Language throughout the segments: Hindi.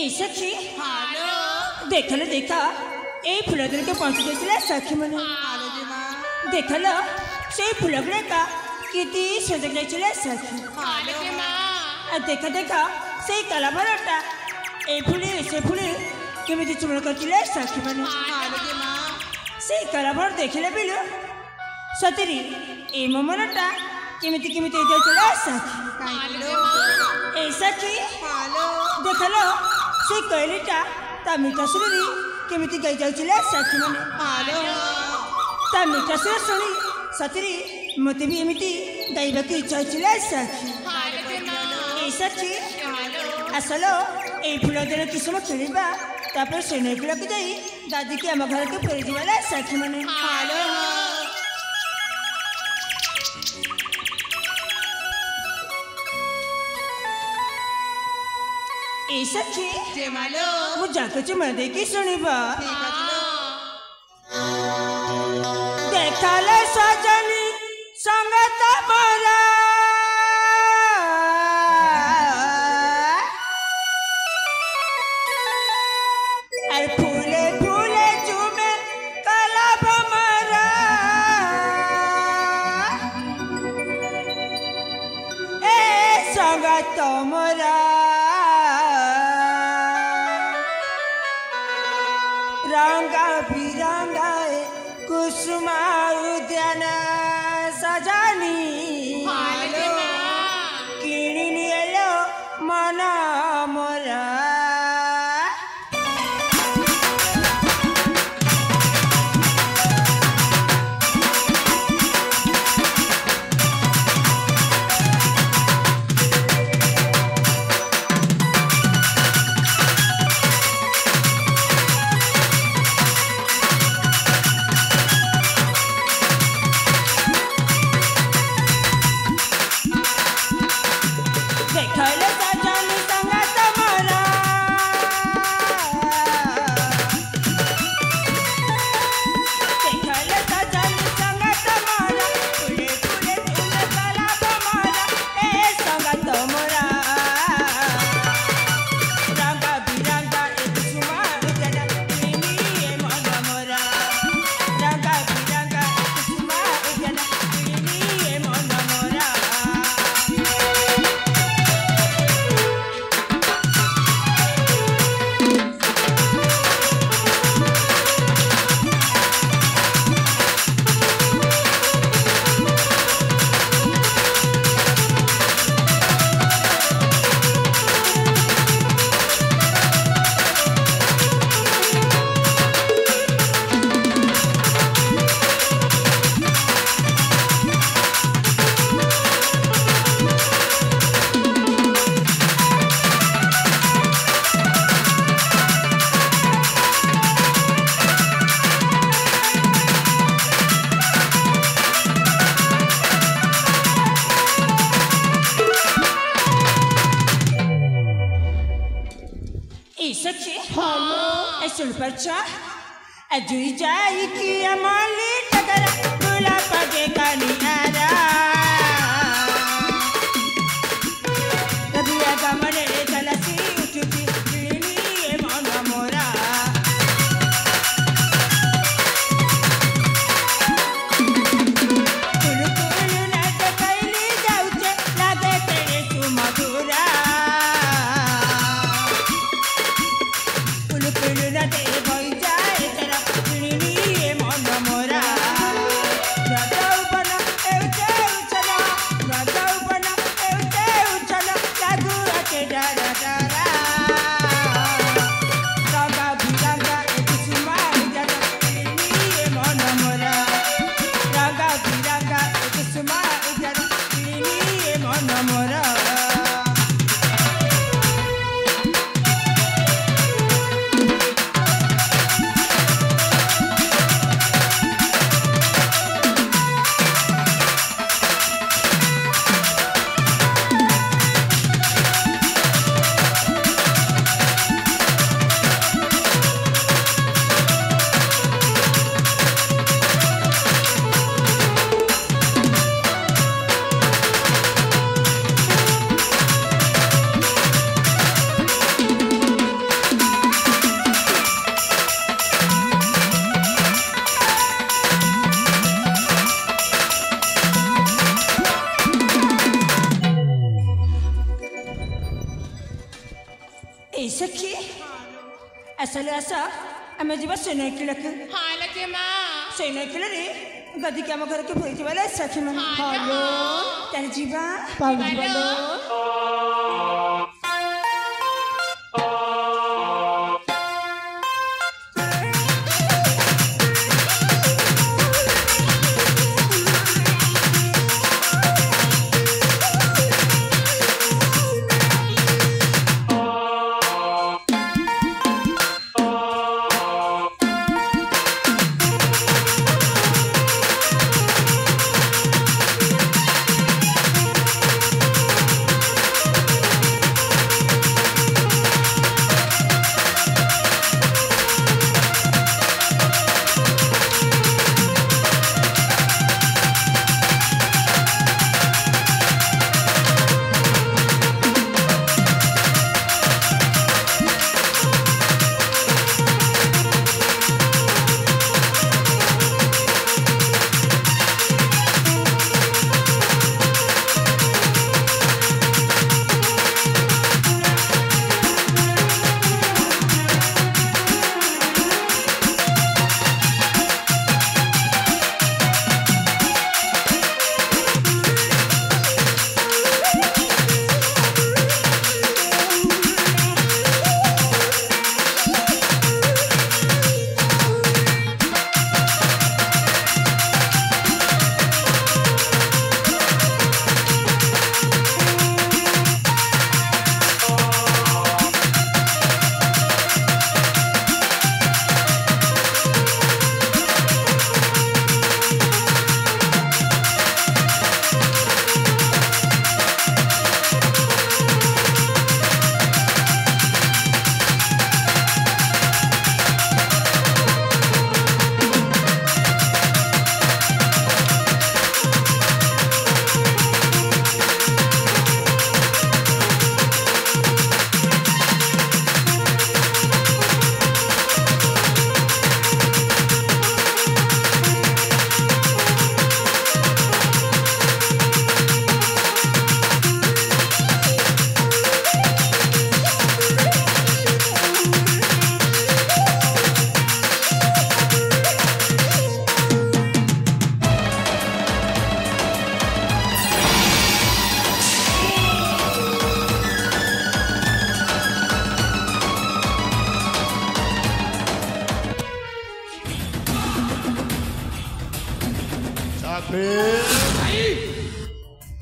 सखी देखल देखा ए फूल के पहुंच गए सखी मन देखल से फूल गुड़ा किती सजग जाए सखी देखा देखा से कलाभरटा ए फुली से फुली केमी चुमड़ कर सखी मैंने से कलाभर देखले बिल सतरी ए मोमनटा केमी केमी सखी ए सखी देखल से कैलीटा ता मीठा सुनी केमी गई जाऊे सखी मैंने ता मीठा सुर शुणी सतरी मत भी एमती गाइबा की इच्छा होता सखी सखी आसलो ये फूल दिन कि समय खेलवा तापर से नईकूल को जाई दादी की आम घर को फेरी जावा सखी मैंने सखी मुझे चुमा दे की सुनिबा देखल सजनी संगत मोरा फूले फूले चुमे कलाभ मरा ए संगत मोरा रंगा बिरंगा कुसुमा उद्यान सजानी किणी निलो मन मोरा बच्चा अजुई जाई की अमाली टगरा दूल्हा पगे कनियारा रबिया गमने चलसी उठती किणी ये मन मोरा कुल कुल नाच कैली जाऊचे लागे तेरे सुमधुरा कुल कुल नाच मन मोरा ए सखी असले आसा आमे जीवा सेना किलक हाल के मां सेना किलरे गदी के हम घर के भइति वाला सखी मन हेलो तार जीवा हेलो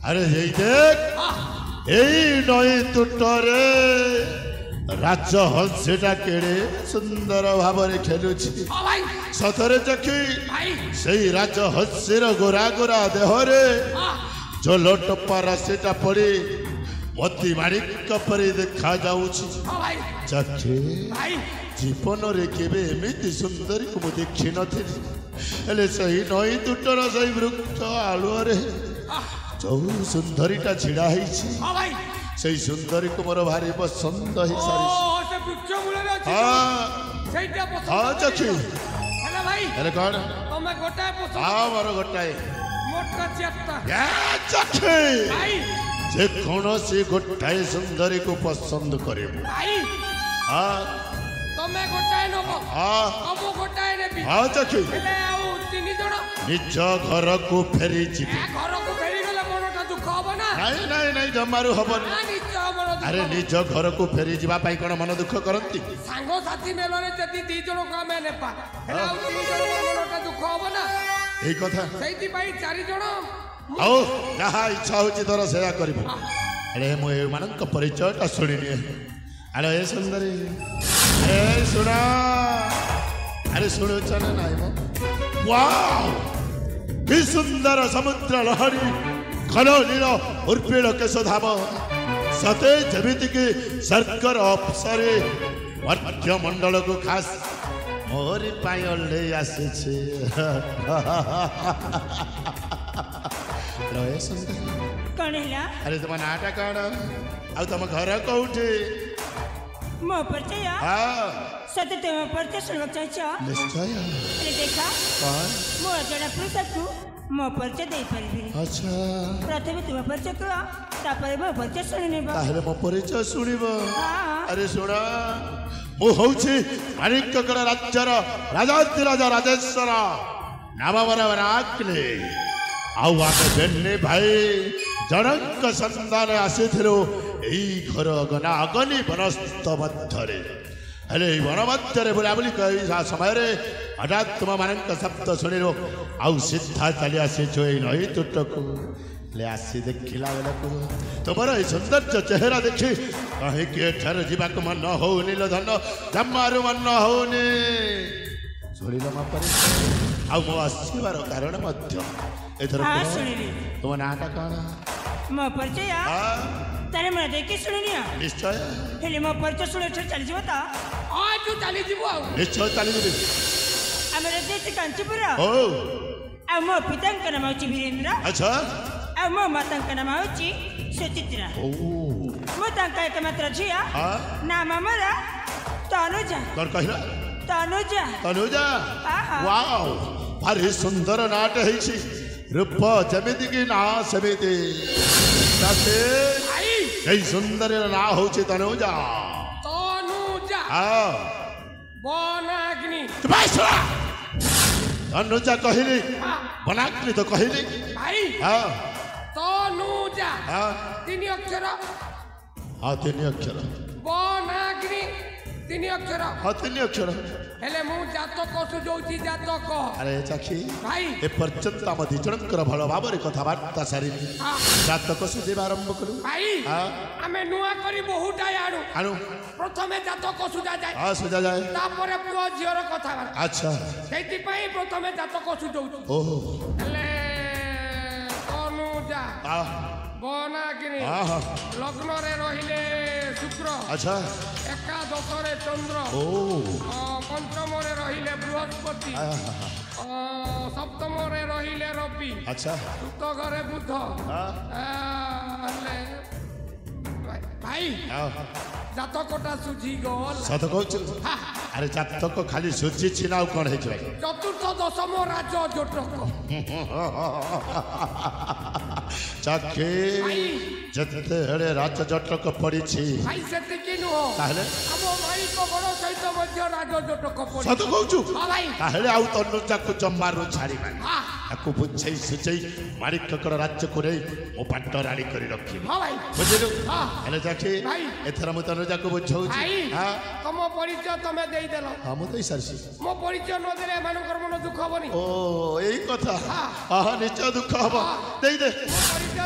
अरे यही देख यही नई तुटरे राजहंसीटा केड़े सुंदर भाव खेलुछि सतरे चखी से राजहंसीर गोरा गोरा देहरे झोल टप्पा राशिटा पड़ी मोती माणिक परी देखा जाउछि चखी जीवन रे केबे एमिति सुंदरी को मु देखि नथिली हेले सही नई तुटर सही वृक्ष आलुरे जो सुंदरीटा छिड़ा ହେଇछि से सुंदरी को मोर भारी पसंद है सारी से वृक्ष मूले अछि सेटा पसंद हां चखी हेलो भाई अरे कौन तमे गोटाए पसंद हां मोर गोटाए मोटा चित्ता या चखी भाई जे कोनोसी गोटाए सुंदरी को पसंद करेबो भाई हां तमे गोटाए नबो हां हम गोटाए नेबी हां चखी हेले आउ तीन जण निज घर को फेरी जीबी घर को फेरी गले मनटा दुख होबो ना नहीं नहीं नहीं जमारू हबनी अरे निज घर को फेरी जीवा पाई कोन मन दुख करंती सांगो साथी मेलने जति दी जण को हमें नेपा हेले आउ तीन जण मनटा दुख होबो ना एई कथा सेति भाई चारि जण आओ जहा इच्छा होची तोर सेवा करबो अरे मो ए मानक परिचयटा सुनिनी अरे ए सुंदरी अरे सुना अरे सुनो चना नाइ मो वाओ कि सुंदर समुद्र लहरी घन नील उर्पिल केश धाम सते जमिति की सरकर अप्सरे मध्य मंडल को खास मोरी पायल ले आसे छे रहे सुंदर कौन है अरे तुम नाटा कौन आ तुम घर कौटे मो परिचय हाँ सत्य तुम परिचय सुनवा चाहिए निश्चय अरे देखा कौन मो जड़ा पुरुष को मो परिचय दे परिबे अच्छा प्रथमे तुम परिचय कह तापर मो परिचय सुनि नेबा ताहले मो परिचय सुनिबो हां अरे सुना मु होउछि माणिक्यगढ़ राज्यर राजाधिराज राजेश्वर नामवर राखले आउ आके बेन्ने भाई जनक संतान आसीथिरो एई घर गना अगनी वनस्थ मध्यरे हेले वन मध्यरे बुलाबुली कही समय हठात तुम मानक शब्द शुणिरो आउ सीधा चली आसी जो नई तुटको ले आसी देखिला बेलू तुमर ये सौंदर्य चेहरा देखी कहीं एठार जावाक मन होनी लो धन जमारू मन होनी शुणिल मो परिचय आउ मो आसबार कारण एथर तुम नाटा कौन मो परिचय तारे मन देखि सुनिनिया निश्चय हेले मो परिचय सुने चली जीव ता तू चली जीव निश्चय चली जीव आमर देश कांचीपुर ओ आ मो पितांक नाम होची वीरेंद्र अच्छा आ मो मातांक नाम होची सुचित्रा ओ मो तांका एक मात्र झिया नाम हमरा तनुजा कौन कहला तनुजा तनुजा वाओ भारी सुंदर नाट है रूप जमिति की ना समिति यही सुंदर ना होची तनुजा तनुजा हाँ बनाग्नि तनुजा कहली बनाग्नि तो कहली भाई हाँ तनुजा हाँ तीन अक्षर हाँ तीन अक्षर बनाग्नि तीन अक्षर हाँ तीन अक्षर हेले मु जातक सुझौची जातक अरे चाखी भाई ए पर्यंत आम दिजणकर भल भाव कथबार्ता सारी जातक सुझेबा आरंभ करू भाई आमे नुआ करी बहुटा आणु आणु प्रथमे जातक सुझा जाए हाँ सुझा जाए तापरे पुओ झियर कथा अच्छा सेति पई प्रथमे जातक सुझौची ओहो हेले तनुजा बनाग्नि लग्न रे रहिले शुक्र अच्छा एकादश रे चंद्र ओ पंचम रे रहिले बृहस्पति सप्तम रे रहिले रवि अच्छा चतुर्थ घरे बुध भाई जातकटा सुझी गल सत कहू अरे जातक खाली सुझी छिना कौन है चतुर्थ दशम राज जोटक चाके जते हेडे राज जटक पड़ी भाई सेति कि नुहो ताहले हम भाई को बड़ सहित मध्य राज जोटक पड़ी सत कहू हां भाई ताहले आउ तनुजा को जम्मारू छाड़ी मानी ताकू बुझई सुझई माणिक्यकर राज्य को रे ओ पाट राणी करी रखी हां भाई बुझिलु हां हेले चाके एथरा मु तनुजा को बुझौची हां तुम परिचय तमे देई देलो हां मु देई सरसी मो परिचय न देले मानकर मन दुख होबनी ओ एई कथा हां निश्चय दुख हबो देई दे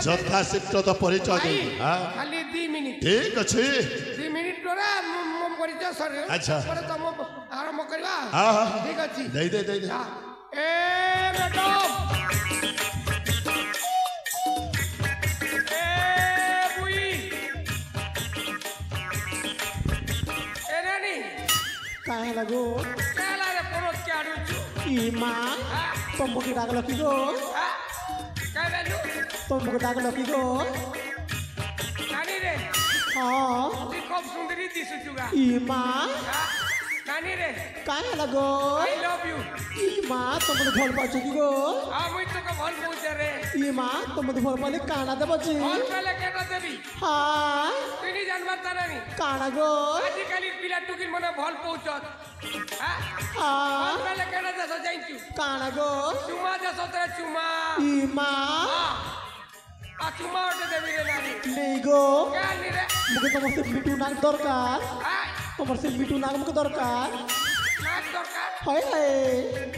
जथा शीघ्र तो परिचय दे हां खाली 2 मिनिट ठीक अछि 2 मिनिट रे मो परिचय सर अच्छा पर तुम आरंभ करबा हां ठीक अछि दे दे ए मैडम काय लागो काला रे परत के आडू ई मां तुमको डागलो की गो काय लाजू तुमको डागलो की गो नानी रे हां ती खूब सुंदरी दिसुचुगा ई मां नानी रे काय लागो आई लव यू ई मां तुमको भल पाछु की गो आ मुई तो के भल पहुंचे रे ई मां तुमको भल पाले काना दे बची भल पहले केटा देबी हां तुनी जानबा तारानी काना गो आजि काली पिला टुकिन मने भल पहुंचत हां हां पहले केटा दे सजाइंचू काना गो चुमा दे सतरे चुमा ई मां आ चुमा ओटे देबी रे नानी नहीं गो कानी रे मुके तुमसे मिटू नाक दरकार हां तुमसे मिटू नाक मुके दरकार नाक दरकार हाय हाय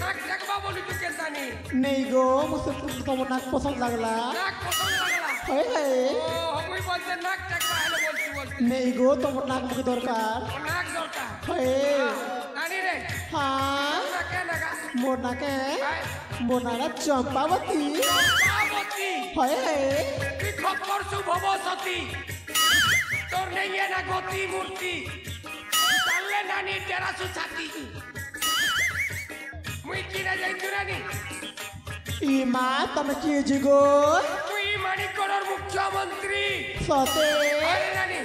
नाक देखबा बोलू तू केतानी नहीं गो मुझसे तुम नाक पसंद लागला नाक पसंद लागला हाय हाय ओ हमुई बोलते नाक देखबा आले बोलती नहीं गो तुम नाक मुके दरकार नाक दरकार हाय नानी रे हाँ नाक के लगा मोर नाके मोर नाला चंपावती चंपावती हाय हाय की खबर शुभ सती तोर नहीं है ना गति मूर्ति चलले नानी तेरा सुछाती मुई की ना जाई तुरानी ई मां तम की जिगो मुई माणिकगढ़ मुख्यमंत्री सते अरे नानी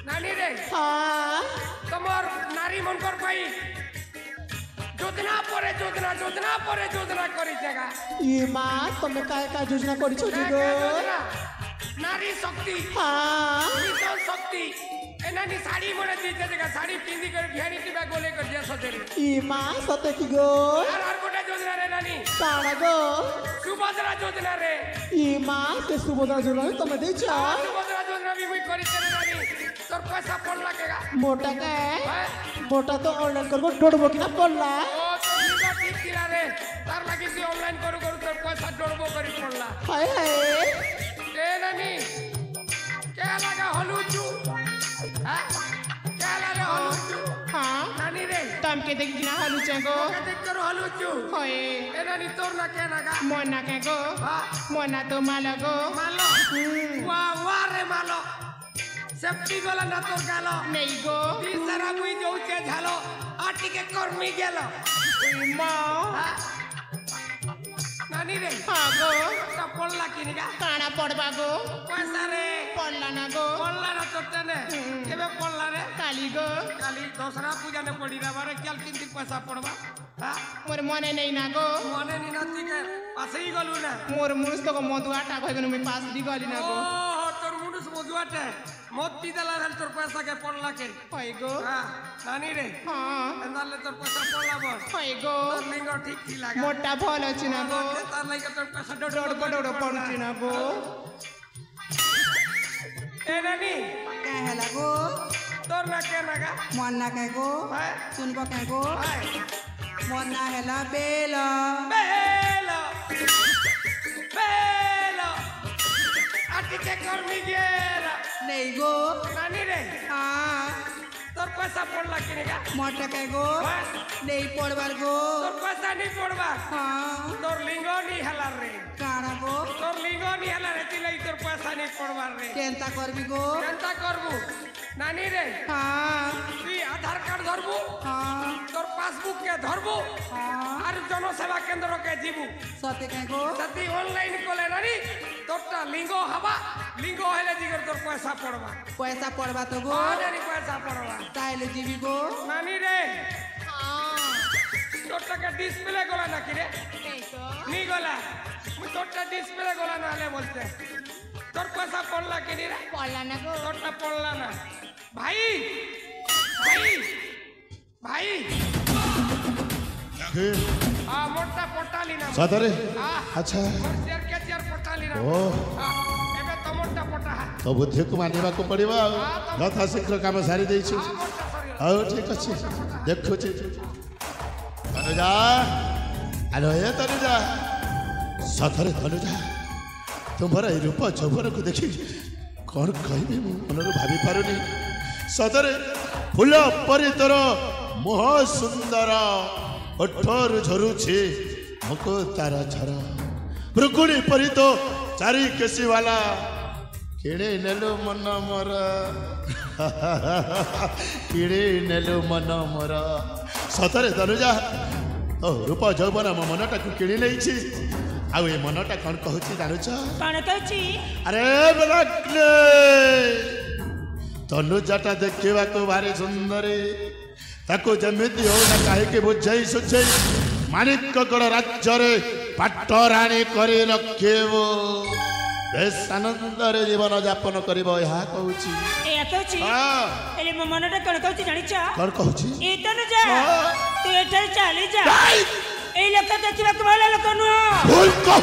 नानी रे हाँ तमर नारी मनकर पाई যোজনা পরে যোজনা যোজনা পরে যোজনা করি জায়গা ই মা তুমি কায় কায় যোজনা করিছো জি গো নারী শক্তি হ্যাঁ মিশন শক্তি এনানি শাড়ি মনে দিতে জায়গা শাড়ি পিন্ধি করে ঘেরি টিবা গোলে করে দিয়া সজরে ই মা সতে কি গো আর গোটা যোজনা রে নানি কানা গো সুভদ্রা যোজনা রে ই মা তে সুভদ্রা যোজনা তুমি দিছ সুভদ্রা যোজনা বি মুই করি রে নানি তোর পয়সা পড়লা কেগা মোটা কে মোটা তো অনলাইন করবো ডড়বো কিনা পড়লা ও তো ঠিক ঠিক কিনা রে তার লাগি তুই অনলাইন করু করু তোর পয়সা ডড়বো করি পড়লা হায় হায় এ নানি কে লাগা হলুচু হ্যাঁ কে লাগা হলুচু হ্যাঁ নানি রে তম কে দেখি কিনা হালু চেগো দেখ তোর হলুচু হয় এ নানি তোর না কে লাগা মনা কে গো মনা তো মালা গো মালো ওয়া ওয়া রে মালো সেফটি গলা না তোর গেল নেই গো সারা মুই যাউছে ঝালো আর টিকে কর্মী গেল মা নানি রে হ্যাঁ গো তা পড়লা কিনিগা কানা পড়বা গো পয়সা রে পড়লা না গো পড়লা না তোর তেনে কেবে পড়লা রে কালি গো কালি দশরা পূজা নে পড়ি না বারে কাল কিনতি পয়সা পড়বা হ্যাঁ মোর মনে নেই না গো মনে নি না তুই পাশেই গলু না মোর মুনুষ তো মধুয়াটা কই গনো আমি পাস দি গলি না ও গো তোর মুনুষ মধুয়াতে মত্তি দেলা রে তোর পয়সা কে পড়লা কে হয় গো হ্যাঁ নানি রে হ্যাঁ এনালে তোর পয়সা পড়লা বল হয় গো তোর লিঙ্গ ঠিক ঠিক লাগা মোটা ভাল আছে না গো তার লাগি তোর পয়সা ডড় ডড় পড়ছি না গো এ নানি কে হেলা গো তোর না কে লাগা মন্না কে গো হ্যাঁ শুনব কে গো হাই মন্না হেলা বেল বেলো বেলো আটিকে কর্মী গেলা নেই গো নানি রে হ্যাঁ তোর পয়সা পড়লা কিনেগা মোটা কে গো হ্যাঁ নেই পড়বার গো তোর পয়সা নি পড়বা হ্যাঁ তোর লিঙ্গ নি হেলার রে কানা গো তোর লিঙ্গ নি হেলার রে তিলাই তোর পয়সা নি পড়বার রে কেনতা করবি গো চিন্তা করবু নানি রে হ্যাঁ তুই আধার কার্ড ধরবু হ্যাঁ তোর পাসবুক কে ধরবু হ্যাঁ আর জনসেবা কেন্দ্র কে যাবু সতে কে গো যদি অনলাইন কলে নানি তোরটা লিঙ্গ হবা লিঙ্গ হলে জিগর তোর পয়সা পড়বা পয়সা পড়বা তো গো নানি পয়সা পড়বা তাইলে দিবি গো নানি রে তোরটাকে ডিসপ্লে গলা নাকি রে নি গলা মুই তোরটা ডিসপ্লে গলা না হলে বলতে তোর পয়সা পড়লা কিনি রে পড়লা না গো তোরটা পড়লা না ভাই ভাই ভাই কে মোরটা পটালি না সতরে আহ, আচ্ছা মোর চেয়ার কে চেয়ার পটালি না ଓ ଏବେ ତମରଟା ପଟା ତୋ ବୁଦ୍ଧିକୁ ମାନିବାକୁ ପଡ଼ିବ ଆଉ ଯଥା ଶୀଘ୍ର କାମ ସାରି ଦେଇଛୁ ମୋରଟା ସରିଲା ହଉ ଠିକ ଅଛି ଦେଖୁଛି ତନୁଜା ଆଲୋ ଏ ତନୁଜା ସତରେ ତନୁଜା ତୁମର ଏଇ ରୂପ ଯୌବନକୁ ଦେଖି କ'ଣ କହିବି ମୁଁ ମନରୁ ଭାବି ପାରୁନି ସତରେ ଫୁଲ ପରି ତୋର ମୁହଁ ସୁନ୍ଦର ଓଠରୁ ଝରୁଛି ମୁକୁ ତାର ଝର ଭୃଗୁଣୀ ପରି ତୋ ଚାରି କେଶିବାଲା କିଣି ନେଲୁ ମନ ମୋର କିଣି ନେଲୁ ମନ ମୋର ସତରେ ତନୁଜା ଓ ରୂପ ଯୌବନ ମୋ ମନଟାକୁ କିଣି ନେଇଛି ଆଉ ଏ ମନଟା କ'ଣ କହୁଛି ଜାଣୁଛ କଣ କହୁଛି ଆରେ ବେଲାକ୍ଲେ ତନୁଜାଟା ଦେଖିବାକୁ ଭାରି ସୁନ୍ଦରୀ ତାକୁ ଯେମିତି ହଉ ନା କାହିଁକି ବୁଝେଇ ସୁଝେଇ ମାଣିକଗଡ଼ ରାଜ୍ୟରେ ପାଟରାଣୀ କରି ରଖିବୁ ବେଶ ଆନନ୍ଦରେ ଜୀବନ ଯାପନ କରିବ ଏହା କହୁଛି ଏଇଆ କହୁଛି ହଁ ହେଲେ ମୋ ମନଟା କଣ କହୁଛି ଜାଣିଛ କ'ଣ କହୁଛି ଏଇ ତ ଯା ହଁ। ତୁ ଏଠାରେ ଚାଲି ଯା ଯାଇ! ଏଇ ଲୋକ ଦେଖିବାକୁ ଭଲ ଲୋକ ନୁହଁ ଭୁଲ କହ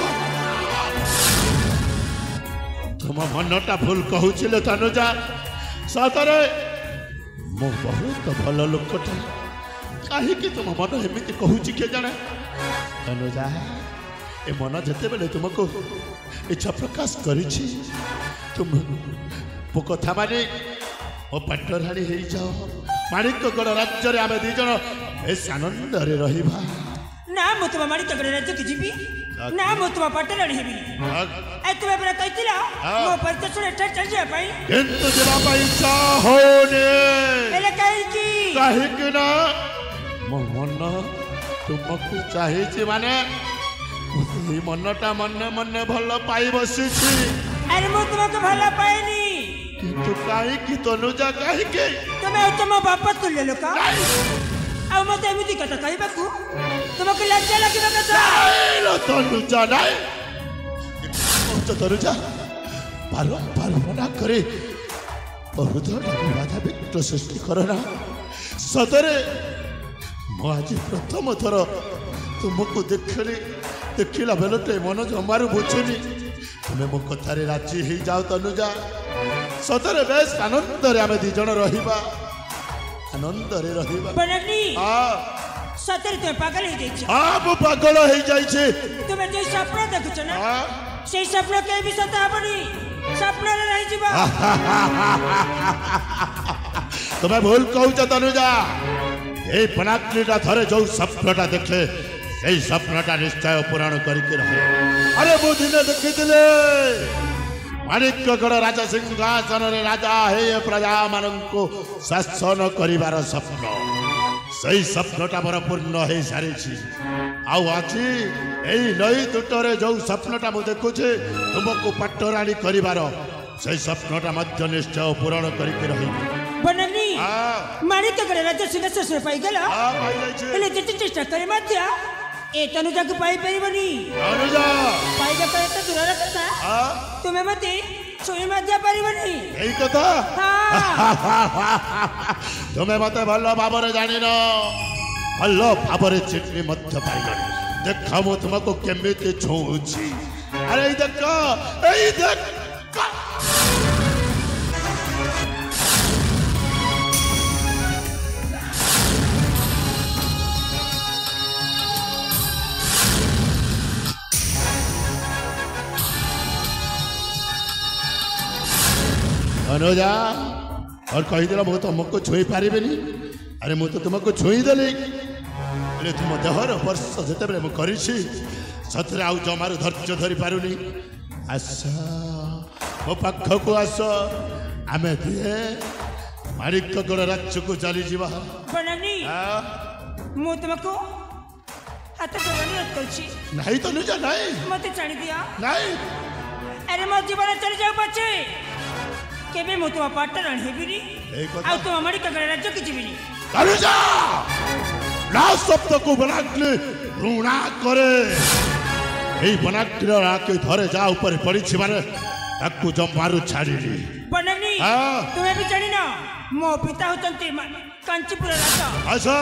ତୁମ ମନଟା ଭୁଲ କହୁଛି ଲୋ ତନୁଜା ସତରେ ମୁଁ ବହୁତ ଭଲ ଲୋକଟା କାହିଁକି ତୁମ ମନ ଏମିତି କହୁଛି କିଏ ଜାଣେ ତନୁଜା ଏ ମନ ଯେତେବେଳେ ତୁମକୁ ଇଚ୍ଛା ପ୍ରକାଶ କରିଛି ତୁମ ମୋ କଥା ମାନି ମୋ ପାଟରାଣୀ ହେଇଯାଅ ମାଣିକଗଡ଼ ରାଜ୍ୟରେ ଆମେ ଦି ଜଣ ବେଶ ଆନନ୍ଦରେ ରହିବା ନା ମୁଁ ତୁମ ମାଣିକଗଡ଼ ରାଜ୍ୟକୁ ଯିବି ନା ମୁଁ ତୁମ ପାଟରାଣୀ ହେବି ଆଉ ତୁମେ ପରା କହିଥିଲ ମୋ ପରିଚୟ ଶୁଣି ଏଠାରେ ଚାଲିଯିବା ପାଇଁ କିନ୍ତୁ ଯିବା ପାଇଁ ଇଚ୍ଛା ହଉନି ହେଲେ କାହିଁକି କାହିଁକି ନା ମୋ ମନ ତୁମକୁ ଚାହିଁଛି ମାନେ ଏଇ ମନଟା ମନେ ମନେ ଭଲ ପାଇ ବସିଛି ଆରେ ମୁଁ ତୁମକୁ ଭଲ ପାଏନି କିନ୍ତୁ କାହିଁକି ତନୁଜା କାହିଁକି ତୁମେ ହଉଛ ମୋ ବାପ ତୁଲ୍ୟ ଲୋକ ଆଉ ମତେ ଏମିତି କଥା କହିବାକୁ ତୁମକୁ ଲଜ୍ଜା ଲାଗିବା କଥା। ନାଇଁ ଲୋ ତନୁଜା ନାଇଁ ତନୁଜା ବାରମ୍ବାର ମନା କରି ହୃଦୟଟାକୁ ବାଧାବିଘ୍ନ ସୃଷ୍ଟି କରନା। ସତରେ ମୁଁ ଆଜି ପ୍ରଥମ ଥର ତୁମକୁ ଦେଖିଲା ବେଳଟେ ମନ ଜମାରୁ ବୁଝୁନି। ତୁମେ ମୋ କଥାରେ ରାଜି ହେଇଯାଉ ତନୁଜା। ସତରେ ବେଶ ଆନନ୍ଦରେ ଆମେ ଦି ଜଣ ରହିବା, ଆନନ୍ଦରେ ରହିବା। ସତରେ ତୁମେ ପାଗଳ ହେଇଯାଇଛ। ମୁଁ ପାଗଳ ହେଇଯାଇଛି। ତୁମେ ଯୋଉ ସ୍ୱପ୍ନ ଦେଖୁଛ ନା ସେଇ ସ୍ୱପ୍ନ କେହି ବି ସତ ହବନି, ସ୍ୱପ୍ନରେ ରହିଯିବ। ତୁମେ ଭୁଲ କହୁଛ ତନୁଜା। এই পনাকলিটা ধরে ଯେଉଁ ସ୍ୱପ୍ନଟା ଦେଖେ ସେଇ ସ୍ୱପ୍ନଟା ନିଶ୍ଚୟ ପୂରଣ କରିକି ରହେ। ଆରେ ମୁଁ ଦିନେ ଦେଖିଥିଲି ମାଣିକ୍ୟଗଡ଼ ରାଜସିଂହାସନରେ ରାଜା ହେଇ ପ୍ରଜାମାନଙ୍କୁ ଶାସନ କରିବାର ସ୍ୱପ୍ନ। ସେଇ ସ୍ୱପ୍ନଟା ମୋର ପୂର୍ଣ୍ଣ ହେଇସାରିଛି। ଆଉ ଆଜି ଏଇ ନଈ ତୁଟରେ ଯେଉଁ ସ୍ୱପ୍ନଟା ମୁଁ ଦେଖୁଛି ତୁମକୁ ପାଟରାଣୀ କରିବାର, ସେଇ ସ୍ୱପ୍ନଟା ମଧ୍ୟ ନିଶ୍ଚୟ ପୂରଣ କରିକି ରହିବି। ବନାନୀ ମାଣିକ୍ୟଗଡ଼ ରାଜ୍ୟ ସିଂହାସନ ପାଇଗଲ, ହେଲେ ଯେତେ ଚେଷ୍ଟା କରେ ମଧ୍ୟ ଏ ତନୁଜାକୁ ପାଇପାରିବନି। ପାଇବା ପାଇଁ ତ ଦୂରର କଥା, ତୁମେ ମତେ ଛୁଇଁ ମଧ୍ୟ ପାରିବନି। ଏଇ କଥା ତୁମେ ମତେ ଭଲ ଭାବରେ ଜାଣିନ, ଭଲ ଭାବରେ ଚିହ୍ନି ମଧ୍ୟ ପାରିବନି। ଦେଖ ମୁଁ ତୁମକୁ କେମିତି ଛୁଉଁଛି। ଆରେ ଏଇ ଦେଖ, ଏଇ ଦେଖ। अनुजा और कहीदेल मु तुमको छुई पारे। अरे मु तो तुमको छुईदेली, तुम देहर वर्ष जिते मु करी सतरे आउ जमारू धैर्य धरी पारुनी। आस मो पाखक आस, आम दिए माणिक्यगड़ राज्य को चली जा। मु तुमको हाथ जोड़ी रखी नहीं तो अनुजा नहीं मत छाड़ी दिया नहीं। अरे मो जीवन चली जाऊ पछे केबे मु तुम पाटराणी हेबिनी आ तुम माणिक्यगड़ राज्य की जीविनी। अनुजा ना शब्द को बनाकले ऋणा करे। एई बनाकले आके धरे जा ऊपर पड़ी छी माने ताकू जमारू छाड़ीली। बननी तुम्हें भी जानी ना मो पिता होतंती कांचीपुर राजा। अच्छा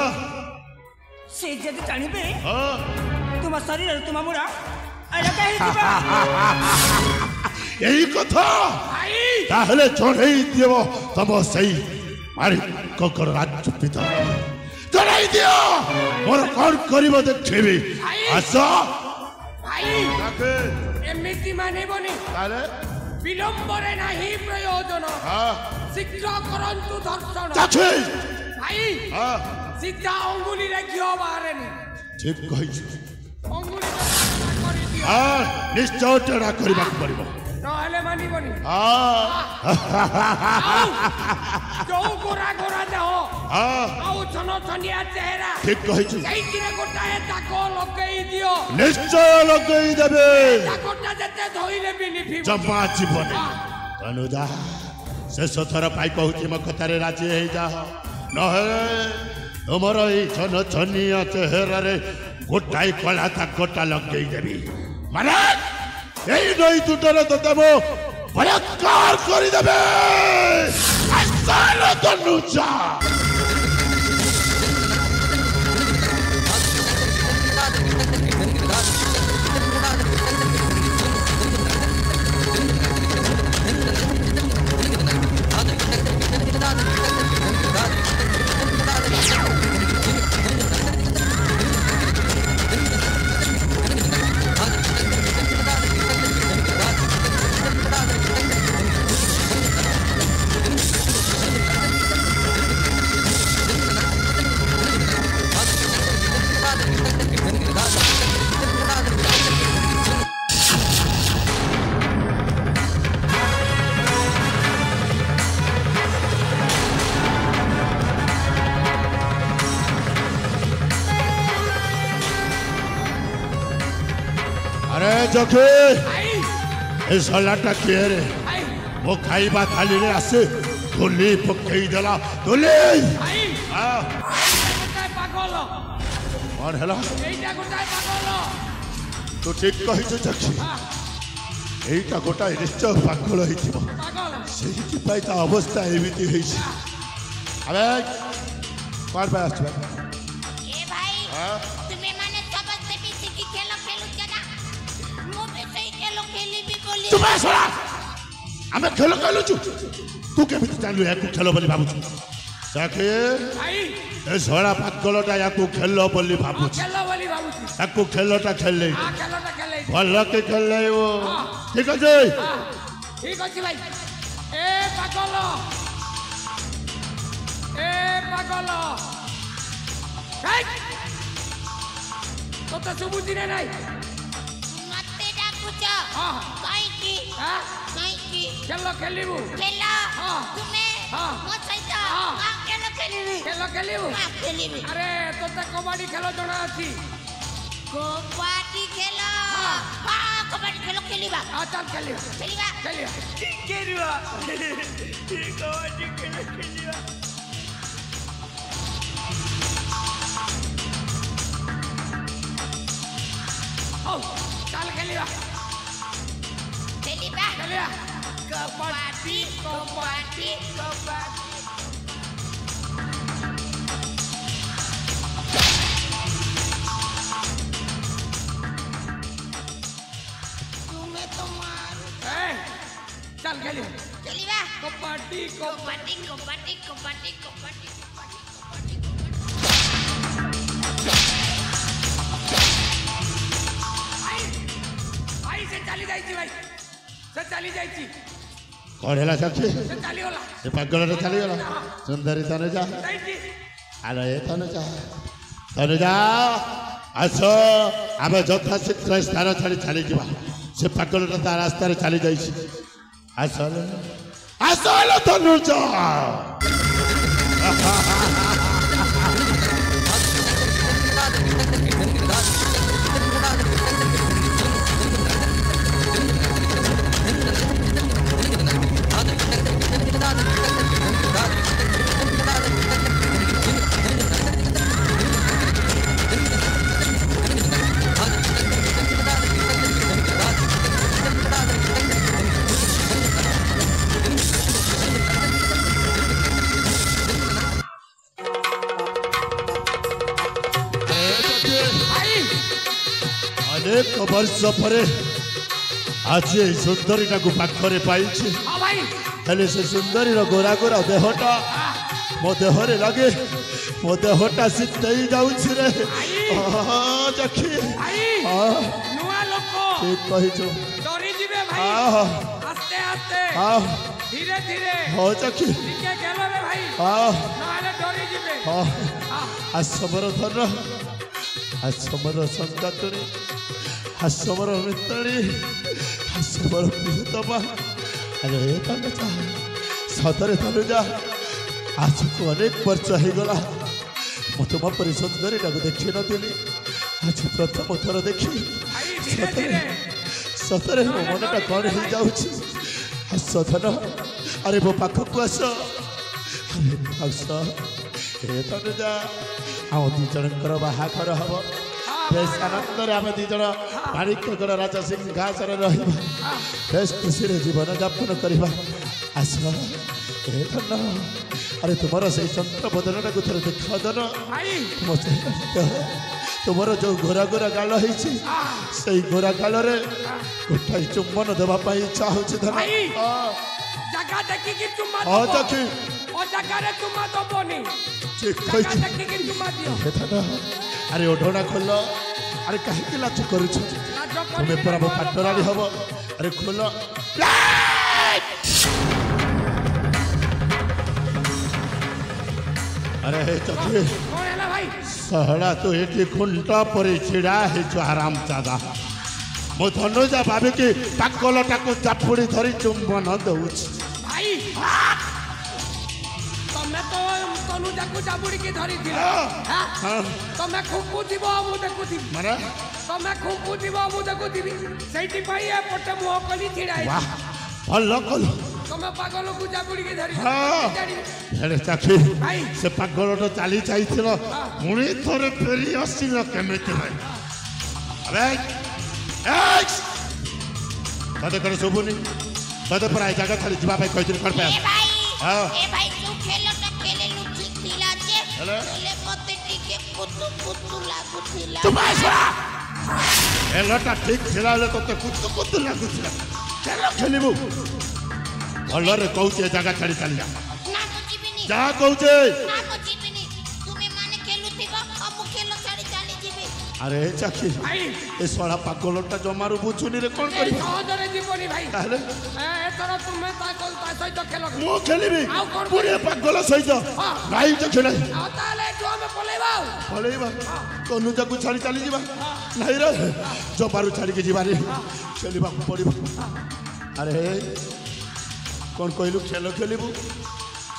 से जदी जानिबे तुम शरीर तुम मुड़ा अलग ही जीवा। यही कथा ताहले चढ़ई दियो तब सही माणिक्यगड़ राज्य पिता चढ़ई दियो मोर कौन करिवो देखबी। आसा भाई एमिति माने बनी ताले विलंबरे नाही प्रयोजन। शीघ्र करंतु दर्शन। चाचे भाई सीधा अंगुली रे क्यों बाहरेनी। ठीक कहिछु अंगुली करी दियो। निश्चय टेढ़ा करबा पड़िबो नहले मानी बनी। जो गोरा गोरा देह आउ छन छनिया चेहरा ठीक कहिछु। एइतिरे गोटाए ताको लगेई दियो। निश्चय लगेई देबे। ताकोटा जते धोइले भी निफी जमा जीवन। अनुजा शेष थर पाई कहूची मो कथारे राजी हो जा नहे तुमर ये छन छनिया चेहरा रे गोटाई कला ताकोटा लगेई देबी। माने এই নই দুটারে তো দেব বলাৎকার করে দেবে। আসালো তনুজা जखे ए सलाटा किए रे वो खाइबा थाली रे आसे धुली पकई देला धुली। ପାଗଳ କଣ ହେଲା ଏଇଟା ଗୋଟାଏ ପାଗଳ ତୁ ଠିକ କହିଛୁ ଚକ୍ଷୁ ଏଇଟା ଗୋଟାଏ ନିଶ୍ଚୟ ପାଗଳ ହେଇଥିବ ପାଗଳ ସେଇଥିପାଇଁ ତା ଅବସ୍ଥା ଏମିତି ହେଇଛି ଆବେ କଣ ପାଇଁ ଆସିଛୁ ए भाई तुम्हें माने समझते भी कि खेलो खेलू जना मु भी सही खेलो खेली भी बोली चुप है सोना ଆମେ ଖେଳ ଖେଳୁଛୁ ତୁ କେମିତି ଜାଣିଲୁ ୟାକୁ ଖେଳ ବୋଲି ଭାବୁଛୁ ସାକ୍ଷୀ ଭାଇ ଏ ଶଳା ପାଗଳଟା ୟାକୁ ଖେଳ ବୋଲି ଭାବୁଛି ଖେଳ ବୋଲି ଭାବୁଛି ତାକୁ ଖେଳଟା ଖେଳେଇ ଖେଳଟା ଖେଳେଇ ଭଲ କି ଖେଳେଇବ ଠିକ ଅଛି ଠିକ ଅଛି ଭାଇ ଏ ପାଗଳ ତୋତେ ଶୁଭୁଛି ନା ନାଇଁ मते डाकुच काई की ଖେଳ ଖେଳିବୁ खेला हाँ। तुम्हें हाँ। मो सहित हाँ। खेलो खेलीबी ଖେଳ ଖେଳିବୁ खेलीबी ଆରେ ତୋତେ କବାଡି ଖେଳ ଜଣା ଅଛି कबड्डी खेला हाँ। हां कबड्डी खेलो खेलीबा ହଁ ଚାଲ ଖେଳିବା खेलीबा ହଉ ଚାଲ ଖେଳିବା खेलीबा ଖେଳିବା कबड्डी तुम्हें तो मारू ଚାଲ ଖେଳିବା खेलीबा କବାଡି कबड्डी ଭାଇ ସେ ଚାଲି ଯାଇଛି ଭାଇ ସେ ଚାଲି ଯାଇଛି କଣ ହେଲା ସାକ୍ଷୀ ସେ ଚାଲିଗଲା ସେ ପାଗଳଟା ଚାଲିଗଲା ସୁନ୍ଦରୀ ତନୁଜା ଯାଇଛି ଆରେ ଏ ତନୁଜା ଆସ ଆମେ ଯଥାଶୀଘ୍ର ସ୍ଥାନ ଛାଡ଼ି ଚାଲିଯିବା ସେ ପାଗଳଟା ତା ରାସ୍ତାରେ ଚାଲି ଯାଇଛି ଆସ ତନୁଜା अनेक वर्ष पर आज सुंदरी पाखरे पाई हेले से सुंदरी गोरा गोरा देहटा मो देहरे लगे मो देहटा शीतई जाऊँ रे जखी ନୂଆ ଲୋକ ठीक कहिଛୁ ଡରି ଯିବେ ଭାଇ ଆସ୍ତେ ଆସ୍ତେ ଧୀରେ ଧୀରେ ହଁ ଜଖି ଟିକେ ଗେଲରେ ଭାଇ ନହେଲେ ଡରି ଯିବେ ଆସମର ଧନ ଆସମର ସଙ୍ଗାତୁରୀ ଆସମର ମିତ୍ରୀ ଆସମର ପ୍ରିୟତମା ଆରେ ତନୁଜା ସତରେ ତନୁଜା ଆଜକୁ ଅନେକ ବର୍ଷ ହେଇଗଲା ମୁଁ ତୁମ ପରି ସୁନ୍ଦରୀଟାକୁ ଦେଖିନଥିଲି ଆଜି ପ୍ରଥମ ଥର ଦେଖି ସତରେ ମୋ ମନଟା କ'ଣ ହେଇଯାଉଛି ଆସ ଧନ ଆରେ ମୋ ପାଖକୁ ଆସ ଆସ ଏ ତନୁଜା ଆମ ଦୁଇ ଜଣଙ୍କର ବାହାଘର ହବ ବେଶ ଆନନ୍ଦରେ ଆମେ ଦୁଇ ଜଣ ମାଣିକ୍ୟଗଡ଼ ରାଜ ସିଂହାସନରେ ରହିବା ବେଶ ଖୁସିରେ ଜୀବନ ଯାପନ କରିବା ଆସ ଏ ଧନ ଆରେ ତୁମର ସେଇ ଚନ୍ଦ୍ର ବଦନଟାକୁ ଥରେ ଦେଖ ଧନ ମୋ ତୁମର ଯେଉଁ ଗୋରା ଗୋରା ଗାଲ ହେଇଛି ସେଇ ଗୋରା ଗାଲରେ ଗୋଟାଏ ଚୁମ୍ବନ ଦେବା ପାଇଁ ଇଚ୍ଛା ହଉଛି ଧନ ଜାଗା ଦେଖିକି ଚୁମା ହଁ ଜଖି ଓ ଜାଗାରେ ଚୁମା ଦବନି ଠିକ ଜାଗା କହିଛୁ ଦେଖିକି ଚୁମା ଦିଅ ଆରେ ଓଢଣା ଖୋଲ ଆରେ କାହିଁକି ଲାଜ କରୁଛୁ ତୁମେ ପରା ମୋ ପାଟରାଣୀ ହବ ଆରେ ଖୋଲ अरे चौधरी କଣ ହେଲା ଭାଇ सहला तो ये खुंटा पर छिड़ा है जो आराम चादा मो धनुजा भाभी कि पाकलटा को चापुड़ी धरी चुंबन दउछ ଭାଇ ତମେ ତ ତନୁଜାକୁ ଚାବୁଡିକି ଧରିଥିଲ ତମେ ଖୁଙ୍କୁଥିବ ମୁଁ ଦେଖୁଥିବି माने ତମେ ଖୁଙ୍କୁଥିବ ମୁଁ ଦେଖୁଥିବି ସେଇଥିପାଇଁ ଏପଟେ ମୁହଁ କଲି ଛିଡ଼ା वाह भल कल ତମେ ପାଗଳକୁ ଜାବୁଡ଼ି କି ଧରି ହଁ ହେଲେ ଚାଖି ସେ ପାଗଳଟା ଚାଲି ଯାଇଥିଲ ପୁଣି ଥରେ ଫେରି ଆସିଲ କେମିତି ଭାଇ ଆବେ ତତେ କଣ ଶୁଭୁନି ତତେ ପରା ଏ ଜାଗା ଛାଡ଼ି ଯିବା ପାଇଁ କହିଥିଲି କଣ ପାଇଁ ए भाई तू खेलटा खेलेलु ठीक थिला जे हेले मते टिके कुतु कुतु लागुथिला खेलटा ठीक थिला ले तते कुतु कुतु लागुथिला खेल खेलिबु भलरे कहूचे जगह छाड़ी चली जा ना तो जीबिनी जा कहूचे ना तो जीबिनी तुमे माने खेलुथिबा अब खेल छाड़ी चली जीबी अरे चाची ए सोळा पागलटा जमारू बुझुनी रे कोन करी सहजरे जीवनी भाई ताले एतरा तुमे ता सहित खेल मो खेलिबी पुरे पागल सहित भाई तो खेले आ ताले जो हम पलेबा कोनु जकु छाड़ी चली जीवा नहीं रे जमारू छाड़ी के जीवा रे खेलिबा पड़िबा अरे कौन कहलु खेल खेलिबु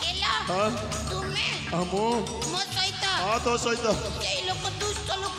खेला तुमे हमो मो सहित हां तो सहित ए लोक दुष्ट लोक